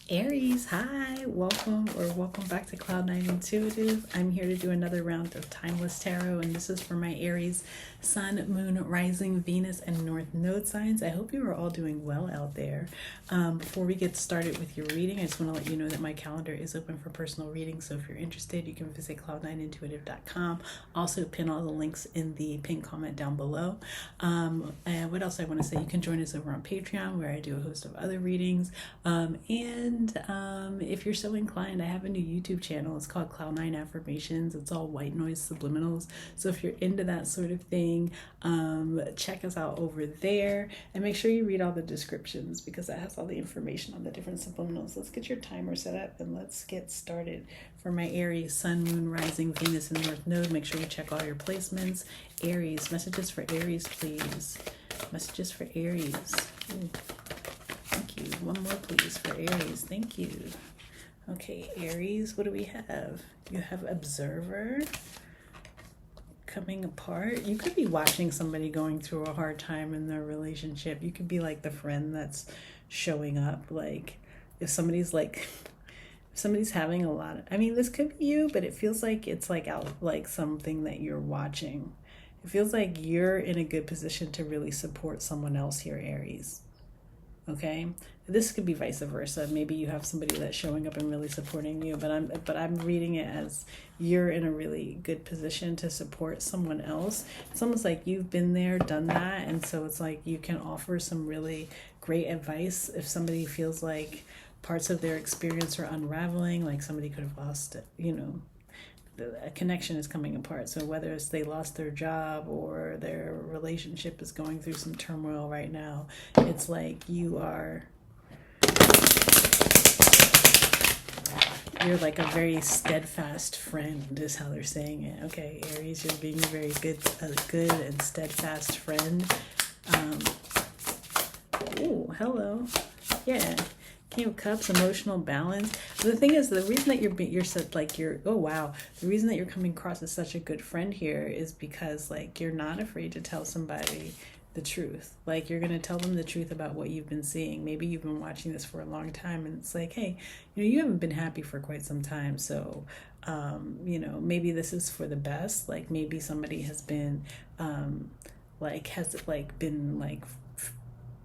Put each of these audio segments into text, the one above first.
Aries, hi, welcome back to Cloud9 Intuitive. I'm here to do another round of Timeless Tarot, and this is for my Aries Sun, Moon, Rising, Venus, and North Node signs. I hope you are all doing well out there. Before we get started with your reading, I just want to let you know that my calendar is open for personal readings, so if you're interested, you can visit cloud9intuitive.com. Also, pin all the links in the pinned comment down below. And what else I want to say, you can join us over on Patreon, where I do a host of other readings, and if you're so inclined, I have a new YouTube channel. It's called Cloud9 Affirmations. It's all white noise subliminals. So if you're into that sort of thing, check us out over there, and make sure you read all the descriptions because that has all the information on the different subliminals. Let's get your timer set up and let's get started. For my Aries, Sun, Moon, Rising, Venus, and North Node, make sure you check all your placements. Aries, messages for Aries, please. Messages for Aries. Ooh. Thank you. One more, please, for Aries. Thank you. Okay, Aries, what do we have? You have Observer, coming apart. You could be watching somebody going through a hard time in their relationship. You could be like the friend that's showing up. Like, if somebody's having a lot of, I mean, this could be you, but it feels like it's like out, like something that you're watching. It feels like you're in a good position to really support someone else here, Aries. Okay, this could be vice versa. Maybe you have somebody that's showing up and really supporting you, but I'm reading it as you're in a really good position to support someone else. It's almost like you've been there, done that, and so it's like you can offer some really great advice if somebody feels like parts of their experience are unraveling, like somebody could have lost, a connection is coming apart. So whether it's they lost their job or their relationship is going through some turmoil right now, it's like you're like a very steadfast friend is how they're saying it. Okay, Aries, you're being a very good and steadfast friend. Oh, hello. Yeah. King of Cups, emotional balance. The thing is, the reason that the reason that you're coming across as such a good friend here is because like you're not afraid to tell somebody the truth. Like you're going to tell them the truth about what you've been seeing. Maybe you've been watching this for a long time and it's like, hey, you haven't been happy for quite some time. So, maybe this is for the best. Like maybe somebody has been,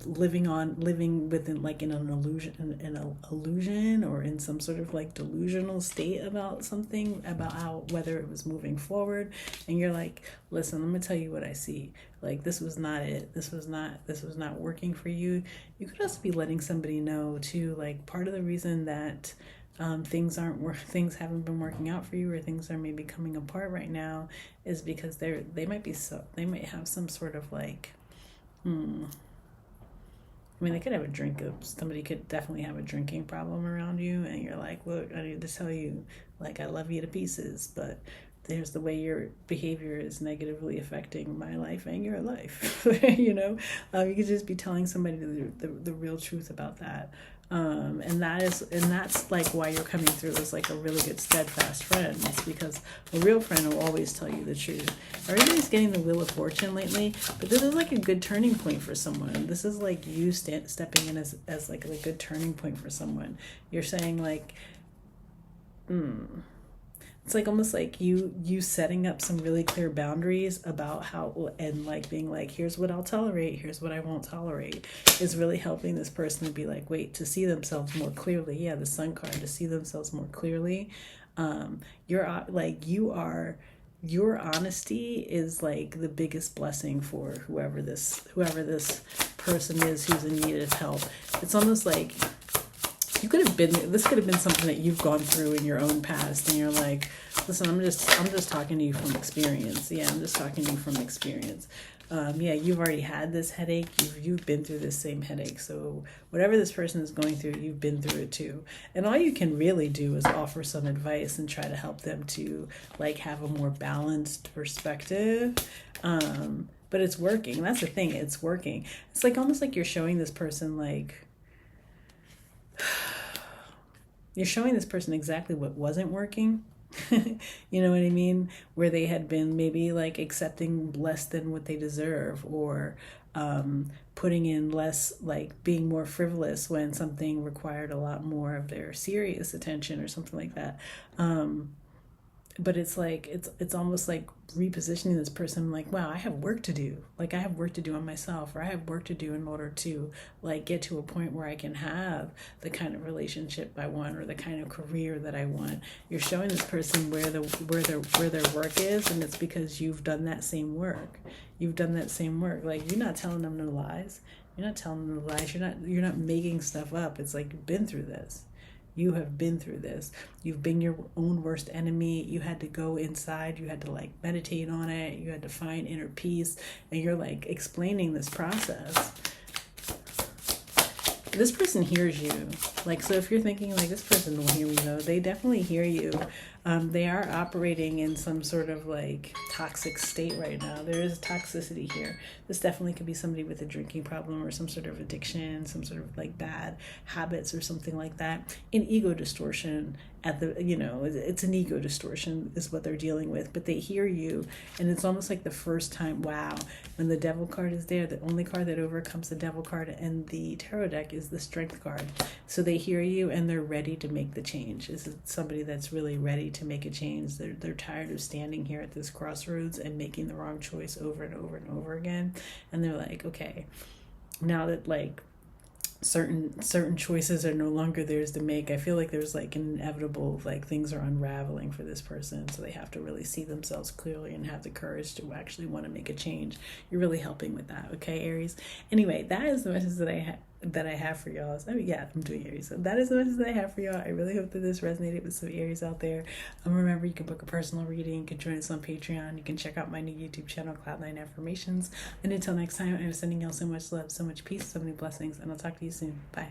living within like in an illusion or in some sort of like delusional state about something, about how whether it was moving forward, and you're like, listen, I'm gonna tell you what I see. Like this was not it. This was not working for you. You could also be letting somebody know too, like part of the reason that things haven't been working out for you, or things are maybe coming apart right now, is because they might have some sort of like they could have somebody could definitely have a drinking problem around you, and you're like, look, I need to tell you, like, I love you to pieces, but there's the way your behavior is negatively affecting my life and your life. You could just be telling somebody the real truth about that. And that's like why you're coming through as like a really good steadfast friend. It's because a real friend will always tell you the truth. Everybody's getting the Wheel of Fortune lately, but this is like a good turning point for someone. This is like you stepping in as like a good turning point for someone. You're saying like, it's like almost like you setting up some really clear boundaries about how, and like being like, here's what I'll tolerate, here's what I won't tolerate, is really helping this person to be like, wait, to see themselves more clearly. Yeah, the Sun card, to see themselves more clearly. Your honesty is like the biggest blessing for whoever this person is who's in need of help. It's almost like this could have been something that you've gone through in your own past, and you're like, listen, I'm just talking to you from experience. Yeah, I'm just talking to you from experience. You've already had this headache. You've been through this same headache. So whatever this person is going through, you've been through it too. And all you can really do is offer some advice and try to help them to like have a more balanced perspective. But it's working. That's the thing. It's working. It's like almost like you're showing this person like, you're showing this person exactly what wasn't working. You know what I mean? Where they had been maybe like accepting less than what they deserve, or putting in less, like being more frivolous when something required a lot more of their serious attention or something like that. But it's like it's almost like repositioning this person, like, wow, I have work to do. Like, I have work to do on myself, or I have work to do in order to like get to a point where I can have the kind of relationship I want, or the kind of career that I want. You're showing this person where their work is, and it's because you've done that same work. You've done that same work. Like, you're not telling them no lies. You're not telling them no lies. You're not making stuff up. It's like, you've been through this. You have been through this. You've been your own worst enemy. You had to go inside. You had to like meditate on it. You had to find inner peace. And you're like explaining this process. This person hears you. Like, so if you're thinking like, this person will hear me, though, they definitely hear you. They are operating in some sort of like toxic state right now. There is toxicity here. This definitely could be somebody with a drinking problem or some sort of addiction, some sort of like bad habits or something like that. An ego distortion at the, it's an ego distortion is what they're dealing with, but they hear you. And it's almost like the first time, wow, when the devil card is there, the only card that overcomes the devil card and the tarot deck is the strength card. So they hear you and they're ready to make the change. This is somebody that's really ready to make a change. They're tired of standing here at this crossroads and making the wrong choice over and over and over again. And they're like, okay, now that like certain choices are no longer theirs to make, I feel like there's like an inevitable, like things are unraveling for this person. So they have to really see themselves clearly and have the courage to actually want to make a change. You're really helping with that. Okay, Aries. Anyway, that is the message that I have for y'all. I mean, yeah, I'm doing Aries. So that is the message that I have for y'all. I really hope that this resonated with some Aries out there. Remember, you can book a personal reading. You can join us on Patreon. You can check out my new YouTube channel, Cloud9 Affirmations. And until next time, I'm sending y'all so much love, so much peace, so many blessings, and I'll talk to you soon. Bye.